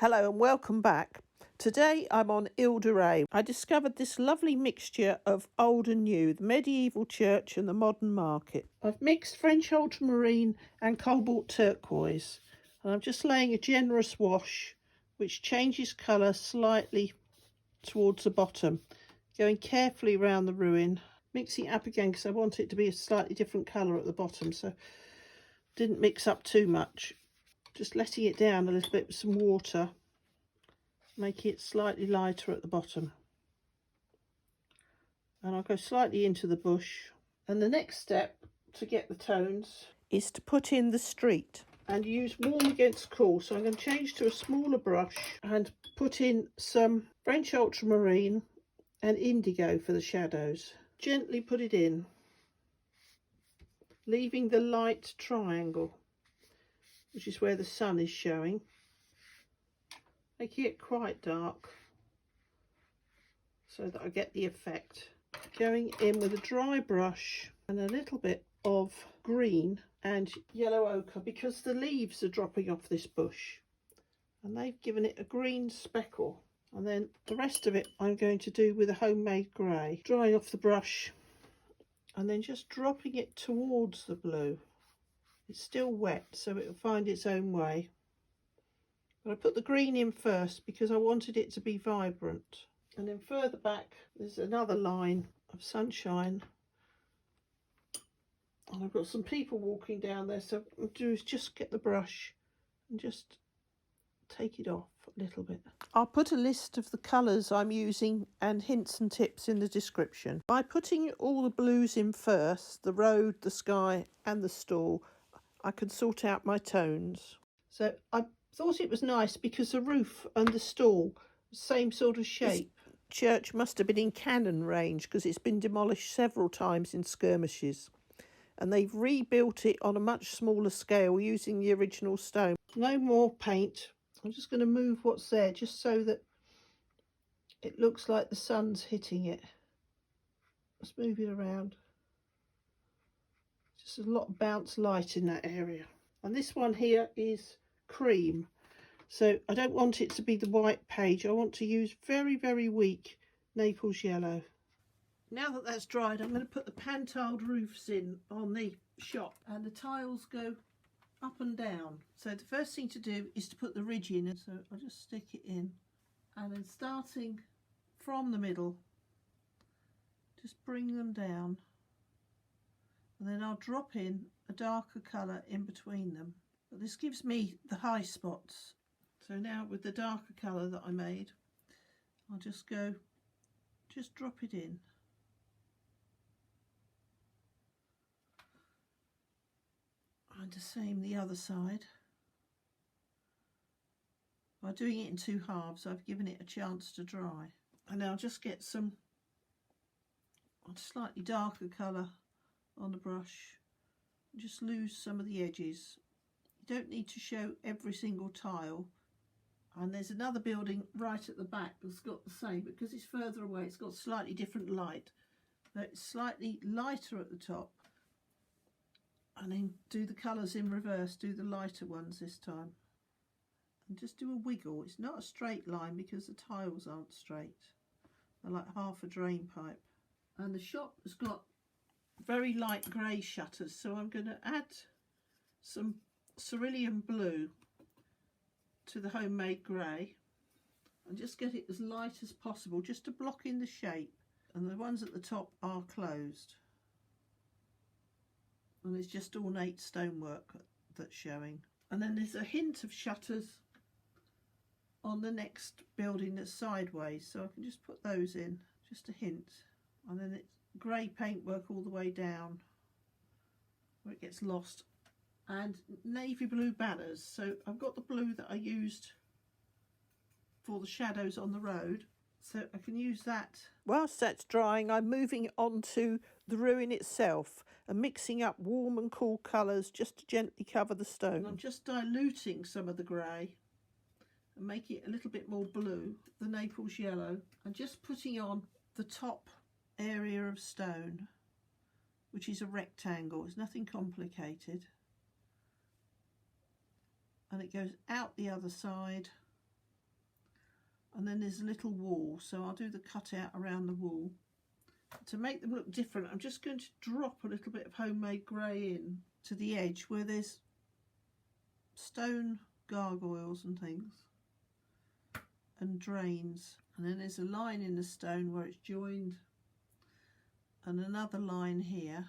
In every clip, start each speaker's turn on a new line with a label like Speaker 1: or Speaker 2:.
Speaker 1: Hello and welcome back. Today I'm on Île de Re. I discovered this lovely mixture of old and new, the medieval church and the modern market. I've mixed French ultramarine and Cobalt turquoise, and I'm just laying a generous wash which changes colour slightly towards the bottom, going carefully around the ruin, mixing it up again because I want it to be a slightly different colour at the bottom, so didn't mix up too much. Just letting it down a little bit with some water, making it slightly lighter at the bottom. And I'll go slightly into the bush. And the next step to get the tones is to put in the street and use warm against cool. So I'm going to change to a smaller brush and put in some French ultramarine and indigo for the shadows. Gently put it in, leaving the light triangle, which is where the sun is showing, making it quite dark so that I get the effect. Going in with a dry brush and a little bit of green and yellow ochre, because the leaves are dropping off this bush and they've given it a green speckle. And then the rest of it I'm going to do with a homemade grey. Drying off the brush and then just dropping it towards the blue. It's still wet, so it will find its own way. But I put the green in first because I wanted it to be vibrant. And then further back, there's another line of sunshine. And I've got some people walking down there, so what I'll do is just get the brush and just take it off a little bit. I'll put a list of the colours I'm using and hints and tips in the description. By putting all the blues in first, the road, the sky and the stall, I can sort out my tones. So I thought it was nice because the roof and the stall, same sort of shape. This church must have been in cannon range because it's been demolished several times in skirmishes. And they've rebuilt it on a much smaller scale using the original stone. No more paint. I'm just going to move what's there just so that it looks like the sun's hitting it. Let's move it around. Just a lot of bounce light in that area. And this one here is cream. So I don't want it to be the white page. I want to use very, very weak Naples yellow. Now that that's dried, I'm going to put the pan-tiled roofs in on the shop. And the tiles go up and down. So the first thing to do is to put the ridge in. So I'll just stick it in. And then starting from the middle, just bring them down. And then I'll drop in a darker colour in between them. But this gives me the high spots. So now with the darker colour that I made, I'll just drop it in. And the same the other side. By doing it in two halves, I've given it a chance to dry. And I'll just get some slightly darker colour on the brush, just lose some of the edges. You don't need to show every single tile. And there's another building right at the back that's got the same, but because it's further away it's got slightly different light. So it's slightly lighter at the top, and then do the colours in reverse, do the lighter ones this time. And just do a wiggle. It's not a straight line because the tiles aren't straight. They're like half a drain pipe. And the shop has got very light grey shutters, so I'm going to add some cerulean blue to the homemade grey and just get it as light as possible, just to block in the shape. And the ones at the top are closed, and it's just ornate stonework that's showing. And then there's a hint of shutters on the next building that's sideways, so I can just put those in, just a hint. And then it's grey paintwork all the way down where it gets lost, and navy blue banners. So I've got the blue that I used for the shadows on the road, so I can use that. Whilst that's drying, I'm moving on to the ruin itself and mixing up warm and cool colours just to gently cover the stone. And I'm just diluting some of the grey and making it a little bit more blue, the Naples yellow, and just putting on the top area of stone, which is a rectangle. It's nothing complicated. And it goes out the other side and then there's a little wall, so I'll do the cutout around the wall. To make them look different, I'm just going to drop a little bit of homemade grey in to the edge where there's stone gargoyles and things and drains, and then there's a line in the stone where it's joined, and another line here,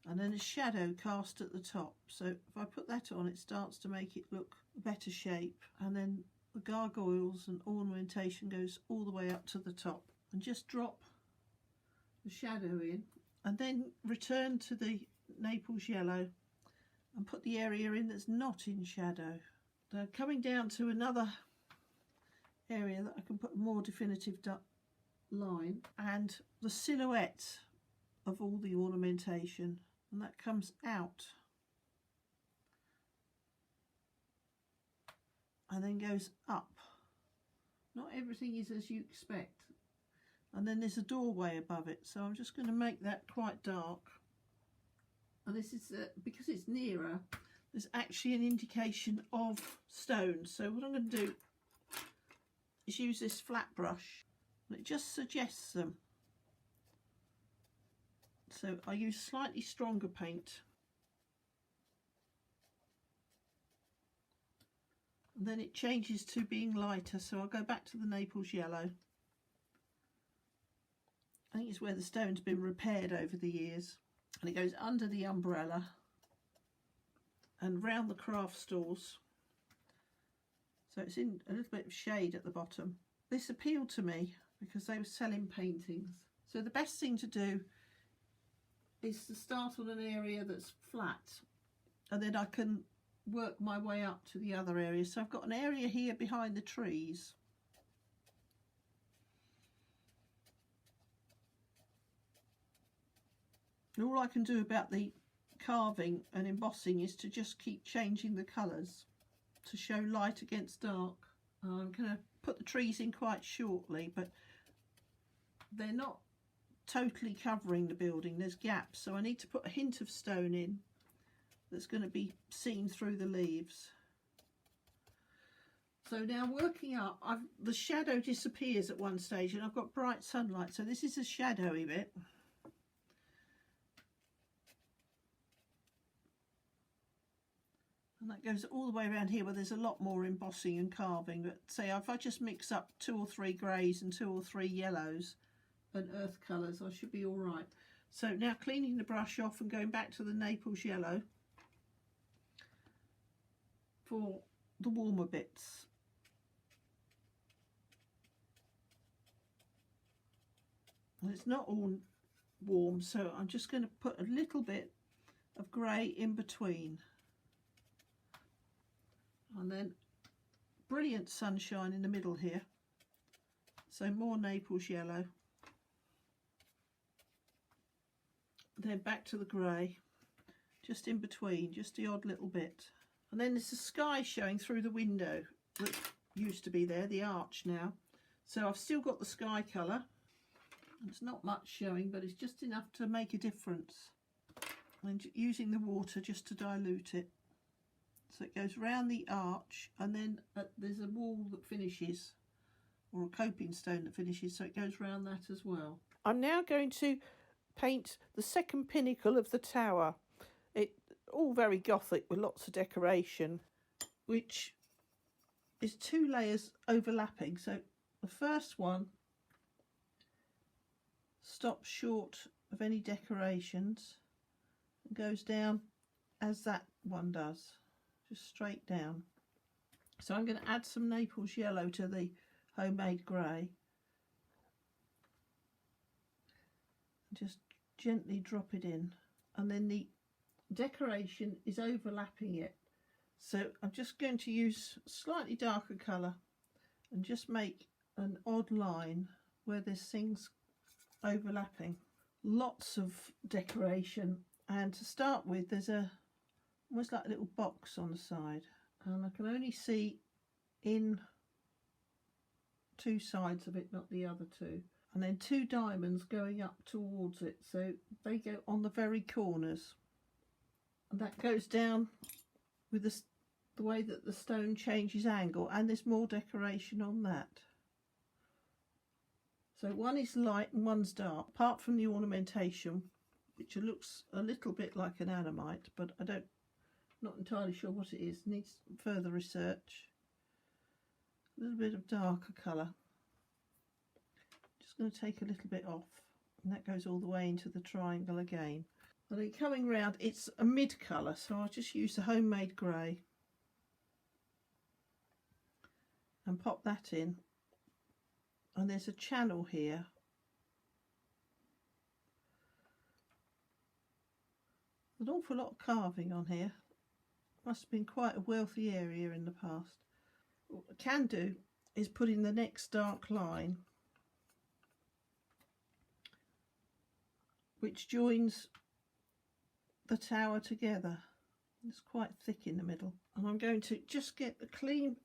Speaker 1: and then a shadow cast at the top. So if I put that on, it starts to make it look a better shape, and then the gargoyles and ornamentation goes all the way up to the top. And just drop the shadow in, and then return to the Naples yellow and put the area in that's not in shadow. Now coming down to another area that I can put a more definitive line, and the silhouette of all the ornamentation, and that comes out and then goes up. Not everything is as you expect. And then there's a doorway above it, so I'm just going to make that quite dark. And this is because it's nearer, there's actually an indication of stone. So what I'm going to do is use this flat brush, and it just suggests them. So I use slightly stronger paint, and then it changes to being lighter, so I'll go back to the Naples yellow. I think it's where the stone's been repaired over the years, and it goes under the umbrella and round the craft stores, so it's in a little bit of shade at the bottom. This appealed to me because they were selling paintings, so the best thing to do is to start on an area that's flat, and then I can work my way up to the other areas. So I've got an area here behind the trees, and all I can do about the carving and embossing is to just keep changing the colours to show light against dark. I'm going to put the trees in quite shortly, but they're not totally covering the building. There's gaps, so I need to put a hint of stone in that's going to be seen through the leaves. So now working up, the shadow disappears at one stage, and I've got bright sunlight, so this is a shadowy bit. And that goes all the way around here where there's a lot more embossing and carving. But say if I just mix up 2 or 3 greys and 2 or 3 yellows and earth colours, I should be all right. So now cleaning the brush off and going back to the Naples yellow for the warmer bits. And it's not all warm, so I'm just going to put a little bit of grey in between. And then brilliant sunshine in the middle here, so more Naples yellow. Then back to the grey, just in between, just the odd little bit. And then there's the sky showing through the window that used to be there, the arch now. So I've still got the sky colour. It's not much showing, but it's just enough to make a difference. And using the water just to dilute it. So it goes round the arch, and then there's a wall that finishes, or a coping stone that finishes, so it goes round that as well. I'm now going to paint the second pinnacle of the tower. It all very gothic with lots of decoration, which is 2 layers overlapping. So the first one stops short of any decorations and goes down as that one does, just straight down. So I'm going to add some Naples yellow to the homemade grey. Just gently drop it in, and then the decoration is overlapping it. So I'm just going to use slightly darker colour and just make an odd line where there's things overlapping. Lots of decoration, and to start with there's almost like a little box on the side, and I can only see in 2 sides of it, not the other 2, and then 2 diamonds going up towards it, so they go on the very corners, and that goes down with the the way that the stone changes angle, and there's more decoration on that. So one is light and one's dark, apart from the ornamentation, which looks a little bit like an animite, but not entirely sure what it is, needs further research. A little bit of darker colour. Just going to take a little bit off, and that goes all the way into the triangle again. And then coming round, it's a mid colour, so I'll just use the homemade grey and pop that in. And there's a channel here. An awful lot of carving on here. Must have been quite a wealthy area in the past. What I can do is put in the next dark line, which joins the tower together. It's quite thick in the middle, and I'm going to just get a clean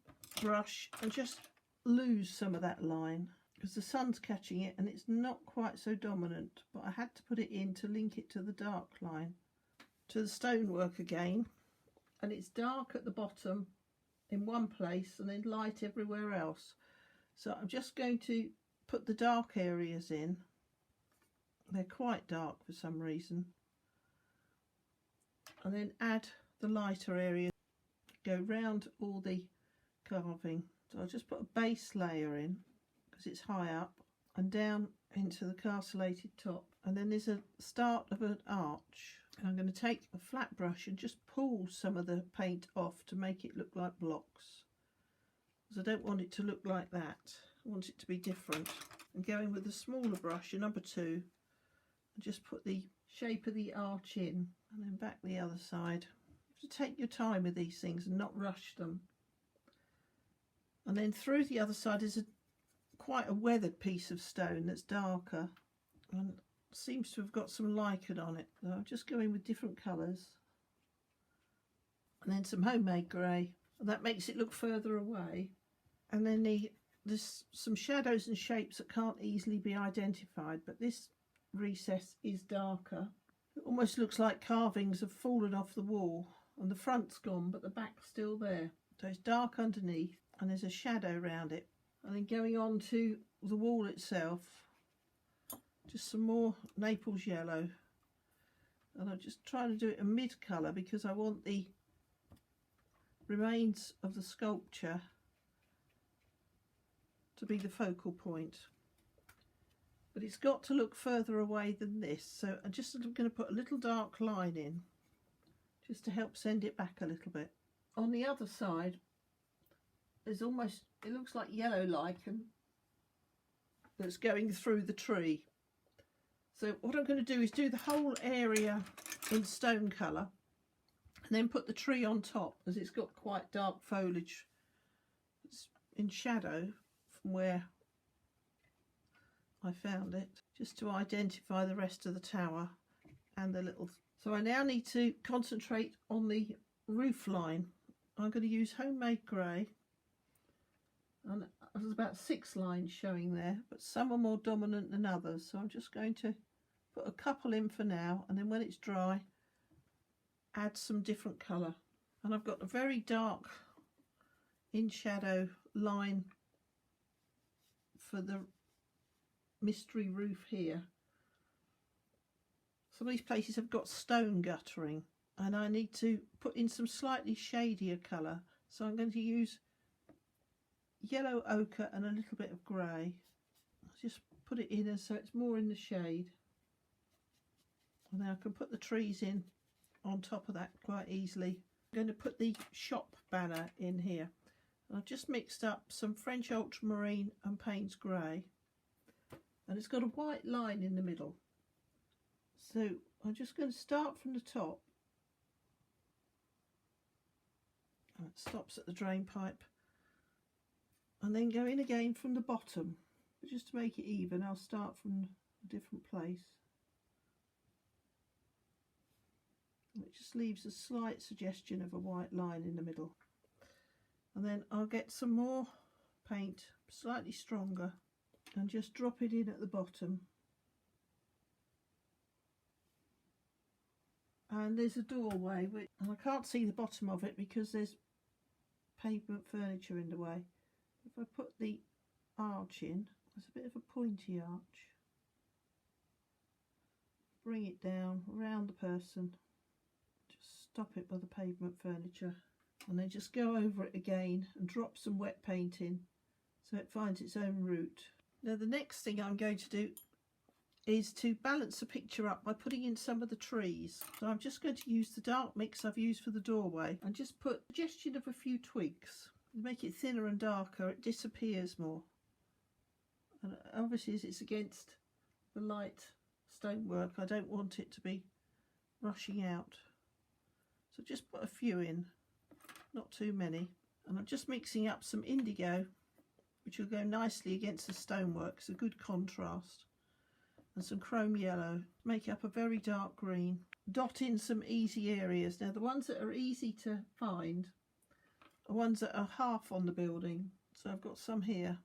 Speaker 1: brush and just lose some of that line because the sun's catching it and it's not quite so dominant, but I had to put it in to link it to the dark line, to the stonework again. And it's dark at the bottom in one place and then light everywhere else. So I'm just going to put the dark areas in. They're quite dark for some reason. And then add the lighter areas. Go round all the carving. So I'll just put a base layer in because it's high up, and down into the castellated top. And then there's a start of an arch. And I'm going to take a flat brush and just pull some of the paint off to make it look like blocks, because I don't want it to look like that. I want it to be different. And going with a smaller brush, a number 2, and just put the shape of the arch in, and then back the other side. You have to take your time with these things and not rush them. And then through the other side is quite a weathered piece of stone that's darker and seems to have got some lichen on it. So I'm just going with different colours, and then some homemade grey, and that makes it look further away. And then there's some shadows and shapes that can't easily be identified, but this recess is darker. It almost looks like carvings have fallen off the wall, and the front's gone but the back's still there. So it's dark underneath and there's a shadow around it. And then going on to the wall itself, just some more Naples yellow, and I'm just trying to do it a mid colour because I want the remains of the sculpture to be the focal point, but it's got to look further away than this, so I'm going to put a little dark line in just to help send it back a little bit. On the other side there's almost, it looks like yellow lichen that's going through the tree. So what I'm going to do is do the whole area in stone colour and then put the tree on top, as it's got quite dark foliage. It's in shadow from where I found it, just to identify the rest of the tower and the little. So I now need to concentrate on the roof line. I'm going to use homemade grey, and there's about 6 lines showing there, but some are more dominant than others, so I'm just going to put a couple in for now, and then when it's dry add some different colour. And I've got a very dark in shadow line for the mystery roof here. Some of these places have got stone guttering and I need to put in some slightly shadier colour, so I'm going to use yellow ochre and a little bit of grey. Just put it in so it's more in the shade, and then I can put the trees in on top of that quite easily. I'm going to put the shop banner in here. I've just mixed up some French ultramarine and Payne's grey, and it's got a white line in the middle. So I'm just going to start from the top, and it stops at the drain pipe, and then go in again from the bottom. But just to make it even, I'll start from a different place. It just leaves a slight suggestion of a white line in the middle. And then I'll get some more paint, slightly stronger, and just drop it in at the bottom. And there's a doorway, and I can't see the bottom of it because there's pavement furniture in the way. If I put the arch in, there's a bit of a pointy arch. Bring it down around the person, just stop it by the pavement furniture, and then just go over it again and drop some wet paint in so it finds its own route. Now the next thing I'm going to do is to balance the picture up by putting in some of the trees. So I'm just going to use the dark mix I've used for the doorway and just put a suggestion of a few twigs. Make it thinner and darker, it disappears more. And obviously as it's against the light stonework, I don't want it to be rushing out. So just put a few in, not too many. And I'm just mixing up some indigo, which will go nicely against the stonework. It's a good contrast. And some chrome yellow, make up a very dark green. Dot in some easy areas. Now the ones that are easy to find are ones that are half on the building. So I've got some here.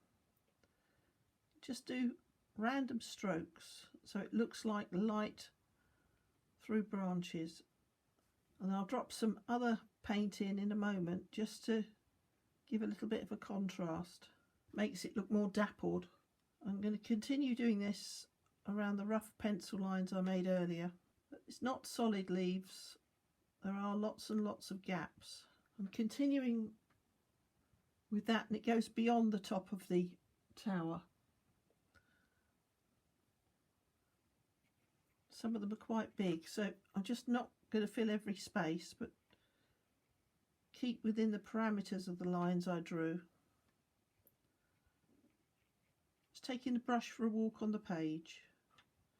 Speaker 1: Just do random strokes so it looks like light through branches. And I'll drop some other paint in a moment just to give a little bit of a contrast. Makes it look more dappled. I'm going to continue doing this around the rough pencil lines I made earlier. But it's not solid leaves, there are lots and lots of gaps. I'm continuing with that, and it goes beyond the top of the tower. Some of them are quite big, so I'm just not going to fill every space, but keep within the parameters of the lines I drew. Just taking the brush for a walk on the page.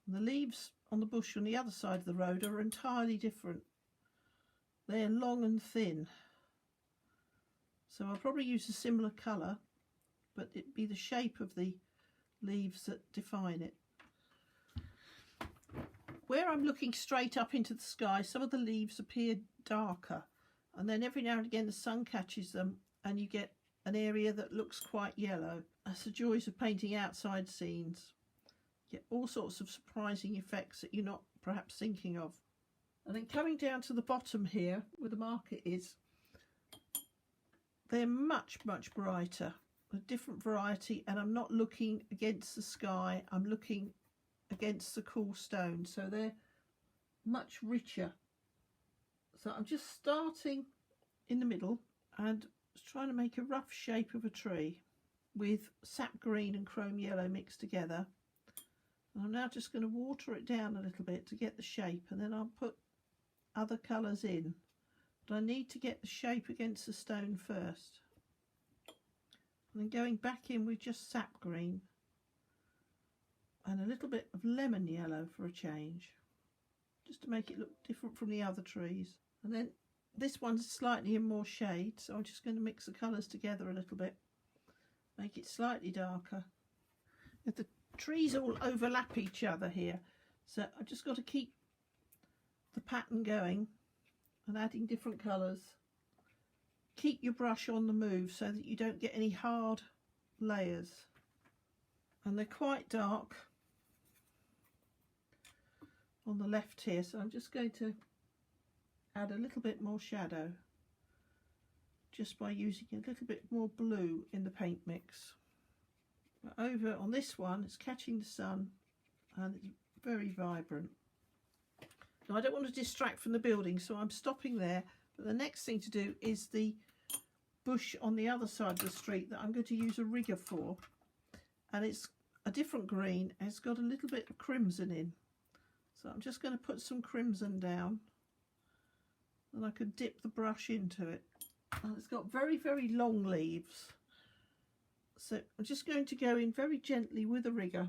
Speaker 1: And the leaves on the bush on the other side of the road are entirely different. They're long and thin. So I'll probably use a similar colour, but it'd be the shape of the leaves that define it. Where I'm looking straight up into the sky, some of the leaves appear darker, and then every now and again the sun catches them and you get an area that looks quite yellow. That's the joys of painting outside scenes. Get all sorts of surprising effects that you're not perhaps thinking of. And then coming down to the bottom here where the marker is, they're much brighter, a different variety, and I'm not looking against the sky, I'm looking against the cool stone, so they're much richer. So I'm just starting in the middle and trying to make a rough shape of a tree with sap green and chrome yellow mixed together. I'm now just going to water it down a little bit to get the shape, and then I'll put other colours in. But I need to get the shape against the stone first. And then going back in with just sap green and a little bit of lemon yellow for a change, just to make it look different from the other trees. And then this one's slightly in more shade, so I'm just going to mix the colours together a little bit, make it slightly darker. If the trees all overlap each other here, so I've just got to keep the pattern going and adding different colours. Keep your brush on the move so that you don't get any hard layers, and they're quite dark on the left here, so I'm just going to add a little bit more shadow just by using a little bit more blue in the paint mix. Over on this one, it's catching the sun and it's very vibrant. Now I don't want to distract from the building, so I'm stopping there, but the next thing to do is the bush on the other side of the street that I'm going to use a rigger for, and it's a different green and it's got a little bit of crimson in, so I'm just going to put some crimson down, and I could dip the brush into it. And it's got very long leaves. So I'm just going to go in very gently with a rigger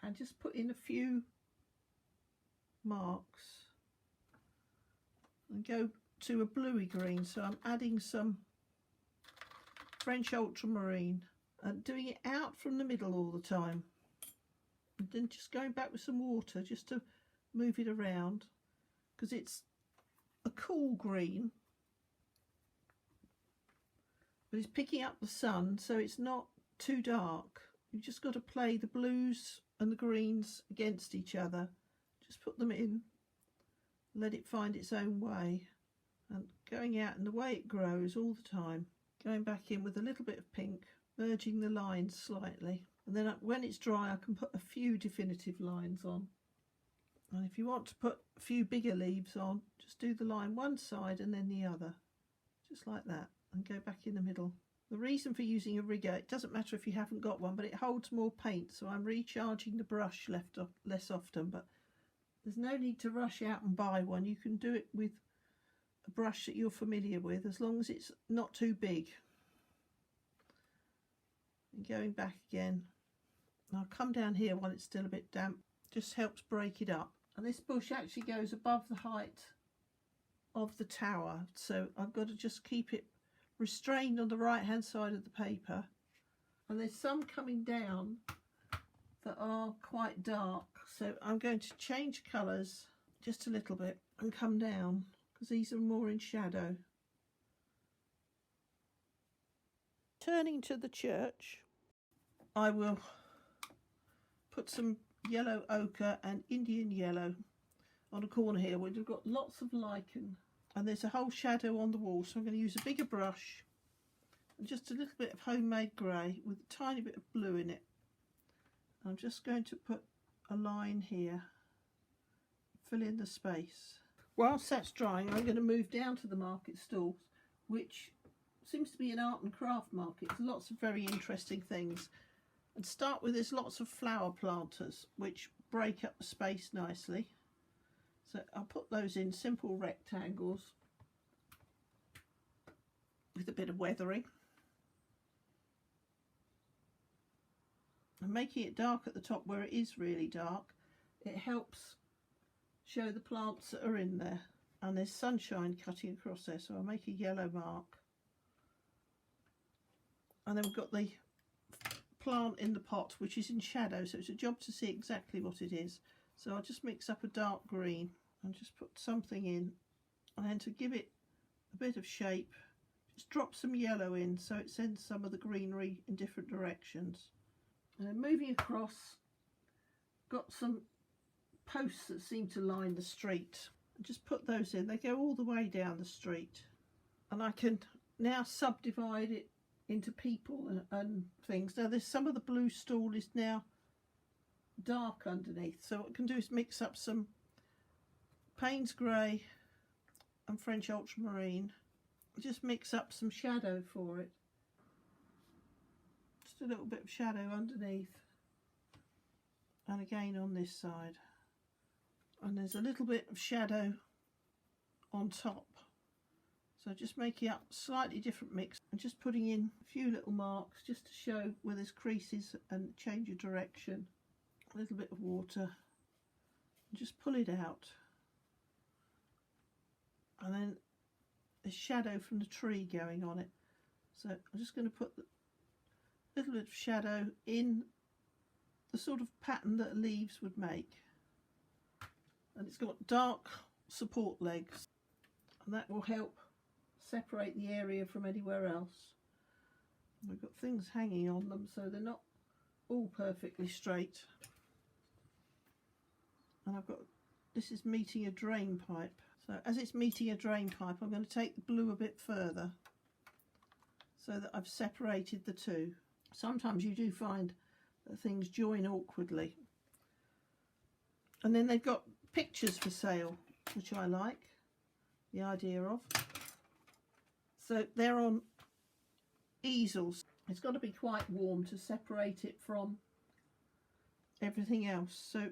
Speaker 1: and just put in a few marks and go to a bluey green. So I'm adding some French ultramarine and doing it out from the middle all the time, and then just going back with some water just to move it around, because it's a cool green but it's picking up the sun, so it's not too dark. You've just got to play the blues and the greens against each other. Just put them in, let it find its own way, and going out in the way it grows all the time. Going back in with a little bit of pink, merging the lines slightly, and then when it's dry I can put a few definitive lines on. And if you want to put a few bigger leaves on, just do the line one side and then the other, just like that, and go back in the middle. The reason for using a rigger, it doesn't matter if you haven't got one, but it holds more paint, so I'm recharging the brush less often, but there's no need to rush out and buy one. You can do it with a brush that you're familiar with, as long as it's not too big. And going back again, I'll come down here while it's still a bit damp, just helps break it up. And this bush actually goes above the height of the tower, so I've got to just keep it restrained on the right hand side of the paper. And there's some coming down that are quite dark, so I'm going to change colours just a little bit and come down, because these are more in shadow. Turning to the church, I will put some yellow ochre and Indian yellow on a corner here where we've got lots of lichen, and there's a whole shadow on the wall, so I'm going to use a bigger brush and just a little bit of homemade grey with a tiny bit of blue in it. I'm just going to put a line here, fill in the space. Whilst that's drying, I'm going to move down to the market stalls, which seems to be an art and craft market. There's lots of very interesting things. And start with, there's lots of flower planters which break up the space nicely. So I'll put those in simple rectangles with a bit of weathering. And making it dark at the top where it is really dark, it helps show the plants that are in there. And there's sunshine cutting across there, so I'll make a yellow mark. And then we've got the plant in the pot, which is in shadow, so it's a job to see exactly what it is. So I'll just mix up a dark green and just put something in, and then to give it a bit of shape, just drop some yellow in so it sends some of the greenery in different directions. And then moving across, got some posts that seem to line the street, and just put those in. They go all the way down the street, and I can now subdivide it into people and things. Now there's some of the blue stool is now dark underneath, so what I can do is mix up some Payne's grey and French ultramarine, just mix up some shadow for it, just a little bit of shadow underneath, and again on this side, and there's a little bit of shadow on top. So just making up slightly different mix and just putting in a few little marks just to show where there's creases and change of direction. A little bit of water, and just pull it out. And then there's shadow from the tree going on it. So I'm just going to put a little bit of shadow in the sort of pattern that leaves would make. And it's got dark support legs, and that will help separate the area from anywhere else. We've got things hanging on them, so they're not all perfectly straight. And I've got, this is meeting a drain pipe. So as it's meeting a drain pipe, I'm going to take the blue a bit further so that I've separated the two. Sometimes you do find that things join awkwardly. And then they've got pictures for sale, which I like the idea of. So they're on easels. It's got to be quite warm to separate it from everything else. So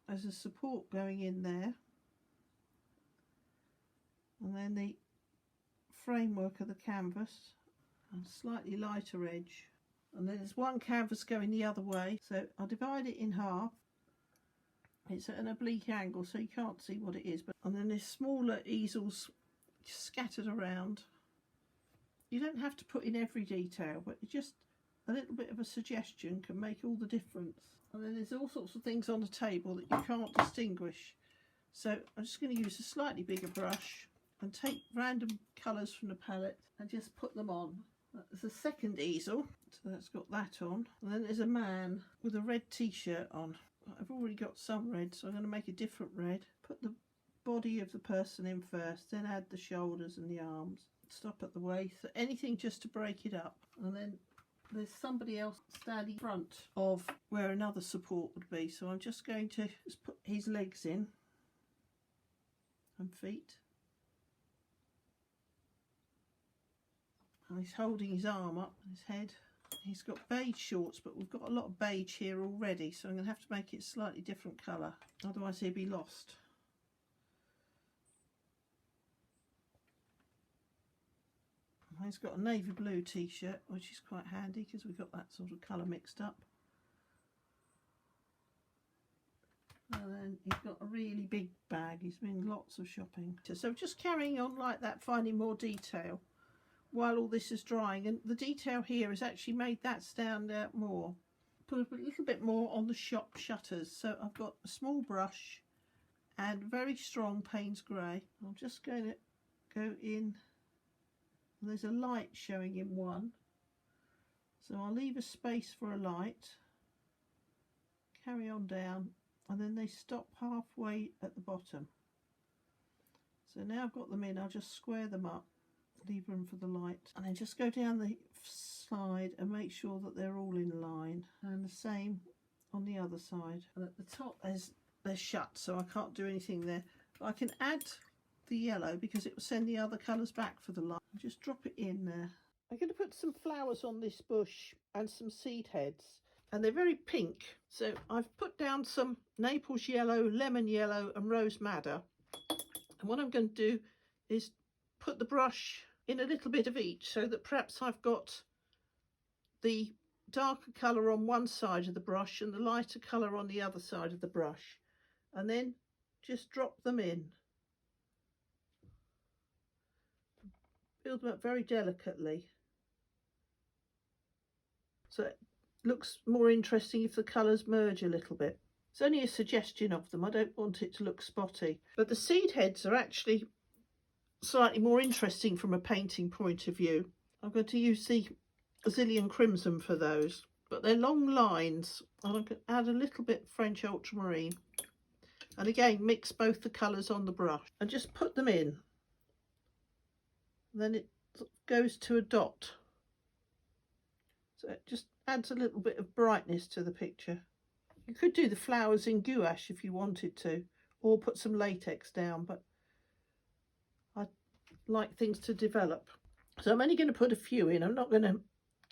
Speaker 1: there's a support going in there, and then the framework of the canvas, and slightly lighter edge, and then there's one canvas going the other way, so I'll divide it in half. It's at an oblique angle so you can't see what it is, but and then there's smaller easels scattered around. You don't have to put in every detail, but just a little bit of a suggestion can make all the difference. And then there's all sorts of things on the table that you can't distinguish, so I'm just going to use a slightly bigger brush and take random colours from the palette and just put them on. There's a second easel, so that's got that on, and then there's a man with a red t-shirt on. I've already got some red, so I'm going to make a different red. Put the body of the person in first, then add the shoulders and the arms. stop at the waist, so anything just to break it up. And then there's somebody else standing in front of where another support would be, so I'm just going to just put his legs in and feet. And he's holding his arm up and his head. He's got beige shorts, but we've got a lot of beige here already, so I'm going to have to make it slightly different colour, otherwise he'll be lost. He's got a navy blue t-shirt, which is quite handy because we've got that sort of colour mixed up. And then he's got a really big bag. He's been lots of shopping. So just carrying on like that, finding more detail while all this is drying. And the detail here has actually made that stand out more. Put a little bit more on the shop shutters. So I've got a small brush and very strong Payne's grey. I'm just going to go in. There's a light showing in one, so I'll leave a space for a light, carry on down, and then they stop halfway at the bottom. So now I've got them in, I'll just square them up, leave room for the light, and then just go down the side and make sure that they're all in line, and the same on the other side. And at the top they're shut, so I can't do anything there, but I can add the yellow because it will send the other colours back for the light. Just drop it in there. I'm going to put some flowers on this bush and some seed heads, and they're very pink, so I've put down some Naples yellow, lemon yellow and rose madder, and what I'm going to do is put the brush in a little bit of each, so that perhaps I've got the darker colour on one side of the brush and the lighter colour on the other side of the brush, and then just drop them in. Build them up very delicately, so it looks more interesting if the colours merge a little bit. It's only a suggestion of them, I don't want it to look spotty. But the seed heads are actually slightly more interesting from a painting point of view. I'm going to use the Azilian Crimson for those, but they're long lines, and I'm going to add a little bit French ultramarine, and again mix both the colours on the brush and just put them in. Then it goes to a dot, so it just adds a little bit of brightness to the picture. You could do the flowers in gouache if you wanted to, or put some latex down, but I like things to develop, so I'm only going to put a few in. I'm not going to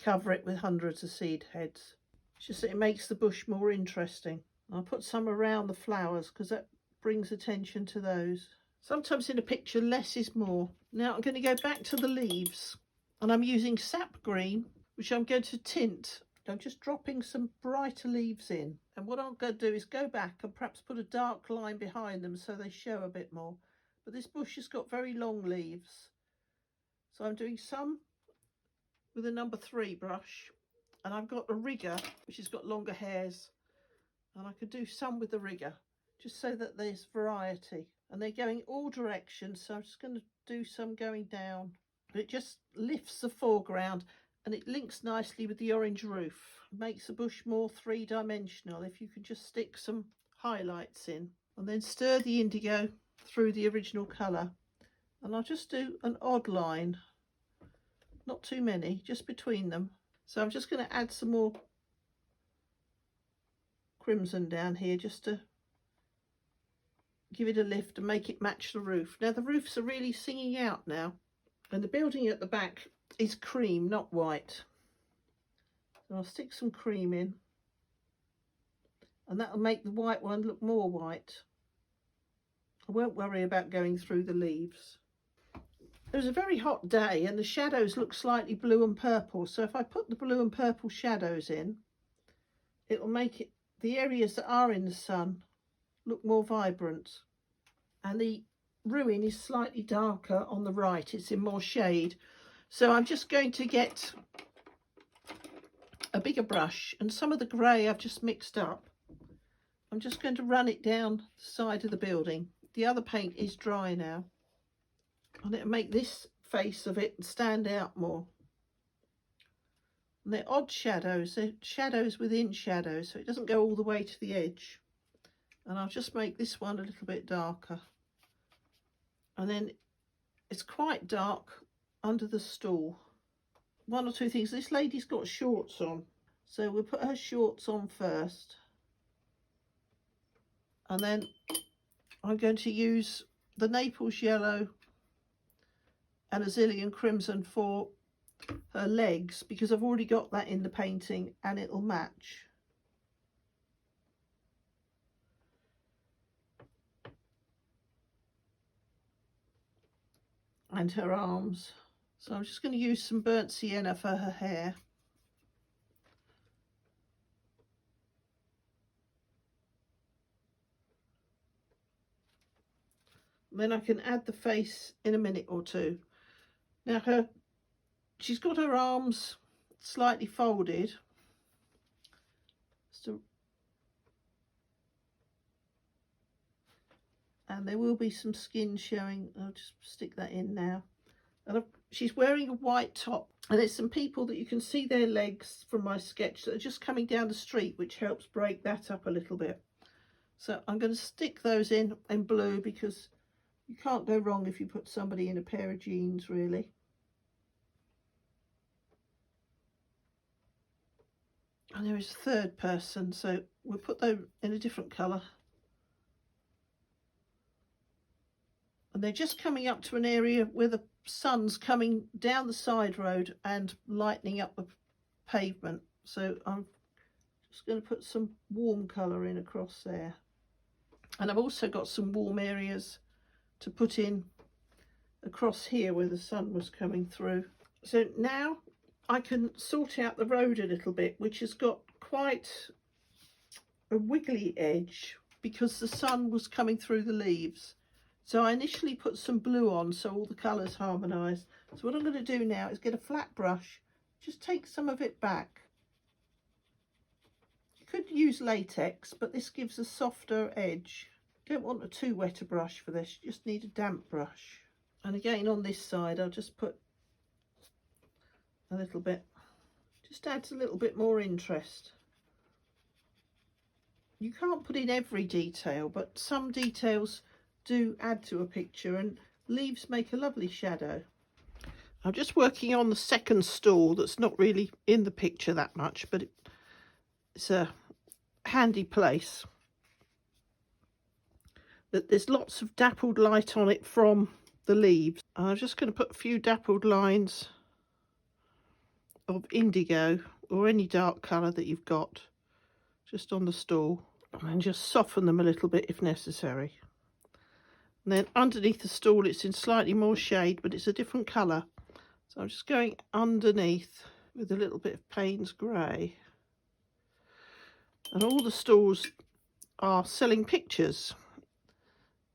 Speaker 1: cover it with hundreds of seed heads. It's just that it makes the bush more interesting. I'll put some around the flowers because that brings attention to those. Sometimes in a picture less is more. Now I'm going to go back to the leaves, and I'm using sap green, which I'm going to tint. I'm just dropping some brighter leaves in, and what I'm going to do is go back and perhaps put a dark line behind them so they show a bit more. But this bush has got very long leaves, so I'm doing some with a number 3 brush, and I've got a rigger which has got longer hairs, and I could do some with the rigger just so that there's variety. And they're going all directions, so I'm just going to do some going down. It just lifts the foreground and it links nicely with the orange roof. It makes the bush more 3-dimensional if you can just stick some highlights in. And then stir the indigo through the original colour. And I'll just do an odd line, not too many, just between them. So I'm just going to add some more crimson down here just to give it a lift and make it match the roof. Now the roofs are really singing out now, and the building at the back is cream, not white. So I'll stick some cream in, and that'll make the white one look more white. I won't worry about going through the leaves. It was a very hot day and the shadows look slightly blue and purple, so if I put the blue and purple shadows in, it will make the areas that are in the sun look more vibrant. And the ruin is slightly darker on the right, it's in more shade. So I'm just going to get a bigger brush, and some of the grey I've just mixed up. I'm just going to run it down the side of the building. The other paint is dry now, and it'll make this face of it stand out more. And they're odd shadows, they're shadows within shadows, so it doesn't go all the way to the edge. And I'll just make this one a little bit darker. And then it's quite dark under the stool. One or two things. This lady's got shorts on, so we'll put her shorts on first, and then I'm going to use the Naples yellow and Azilian crimson for her legs, because I've already got that in the painting and it'll match. And her arms. So I'm just going to use some burnt sienna for her hair. Then I can add the face in a minute or two. Now she's got her arms slightly folded. So, and there will be some skin showing. I'll just stick that in now. And she's wearing a white top, and there's some people that you can see their legs from my sketch that are just coming down the street, which helps break that up a little bit. So I'm going to stick those in blue, because you can't go wrong if you put somebody in a pair of jeans, really. And there is a third person, so we'll put them in a different colour. And they're just coming up to an area where the sun's coming down the side road and lightening up the pavement. So I'm just going to put some warm colour in across there. And I've also got some warm areas to put in across here where the sun was coming through. So now I can sort out the road a little bit, which has got quite a wiggly edge because the sun was coming through the leaves. So I initially put some blue on so all the colours harmonise. So what I'm going to do now is get a flat brush, just take some of it back. You could use latex, but this gives a softer edge. You don't want a too wet a brush for this, you just need a damp brush. And again on this side I'll just put a little bit, just adds a little bit more interest. You can't put in every detail, but some details do add to a picture, and leaves make a lovely shadow. I'm just working on the second stool that's not really in the picture that much, but it's a handy place. That there's lots of dappled light on it from the leaves. I'm just going to put a few dappled lines of indigo or any dark colour that you've got just on the stool, and just soften them a little bit if necessary. And then underneath the stool it's in slightly more shade, but it's a different colour. So I'm just going underneath with a little bit of Payne's grey. And all the stools are selling pictures,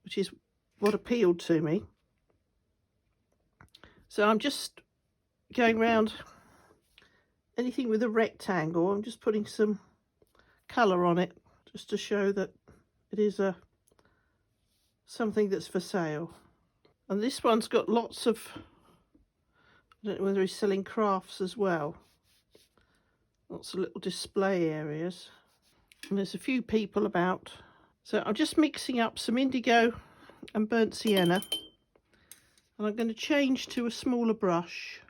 Speaker 1: which is what appealed to me. So I'm just going round anything with a rectangle. I'm just putting some colour on it just to show that it is something that's for sale. And this one's got lots of, I don't know whether he's selling crafts as well, lots of little display areas, and there's a few people about. So I'm just mixing up some indigo and burnt sienna, and I'm going to change to a smaller brush,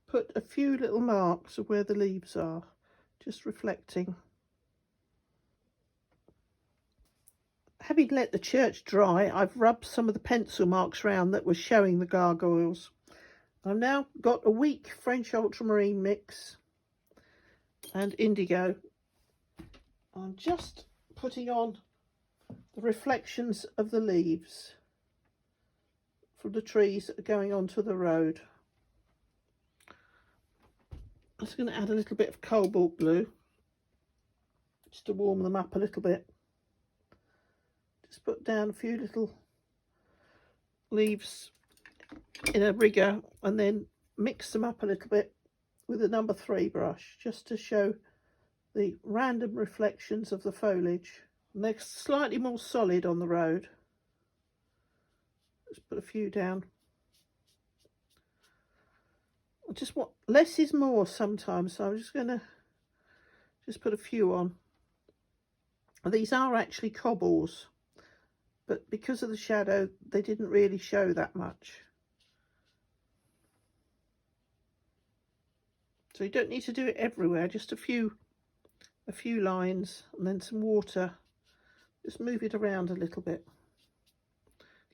Speaker 1: put a few little marks of where the leaves are, just reflecting. Having let the church dry, I've rubbed some of the pencil marks round that was showing the gargoyles. I've now got a weak French ultramarine mix and indigo. I'm just putting on the reflections of the leaves from the trees that are going onto the road. I'm just going to add a little bit of cobalt blue just to warm them up a little bit. Just put down a few little leaves in a rigger and then mix them up a little bit with a number 3 brush just to show the random reflections of the foliage. And they're slightly more solid on the road. Just put a few down. I just want, less is more sometimes, so I'm just going to just put a few on. And these are actually cobbles, but because of the shadow they didn't really show that much. So you don't need to do it everywhere, just a few lines and then some water. Just move it around a little bit.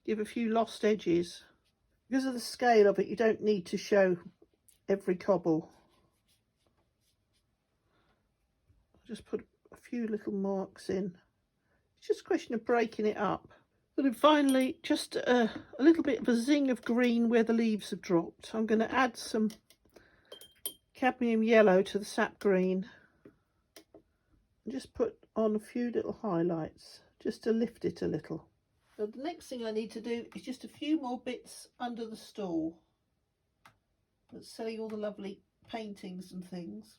Speaker 1: Give a few lost edges. Because of the scale of it, you don't need to show every cobble. Just put a few little marks in. It's just a question of breaking it up. And then finally, just a little bit of a zing of green where the leaves have dropped. I'm going to add some cadmium yellow to the sap green. And just put on a few little highlights, just to lift it a little. So the next thing I need to do is just a few more bits under the stall that's selling all the lovely paintings and things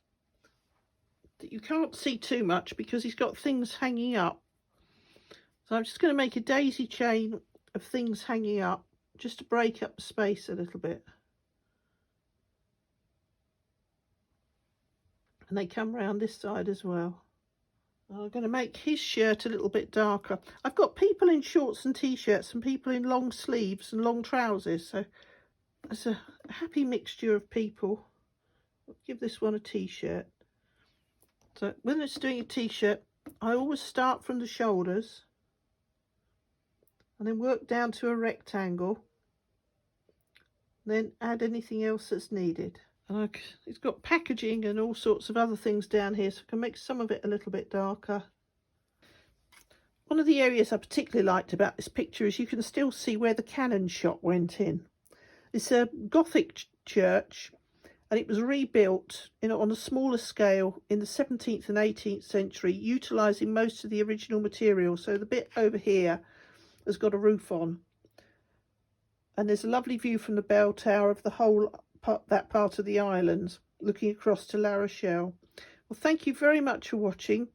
Speaker 1: that you can't see too much because he's got things hanging up. So I'm just going to make a daisy chain of things hanging up just to break up the space a little bit. And they come round this side as well. I'm going to make his shirt a little bit darker. I've got people in shorts and t-shirts and people in long sleeves and long trousers, so it's a happy mixture of people. I'll give this one a t-shirt. So when it's doing a t-shirt, I always start from the shoulders and then work down to a rectangle, then add anything else that's needed. And it's got packaging and all sorts of other things down here, so I can make some of it a little bit darker. One of the areas I particularly liked about this picture is you can still see where the cannon shot went in. It's a Gothic church and it was rebuilt on a smaller scale in the 17th and 18th century, utilising most of the original material. So the bit over here has got a roof on. And there's a lovely view from the bell tower of the whole that part of the island, looking across to La Rochelle. Well, thank you very much for watching.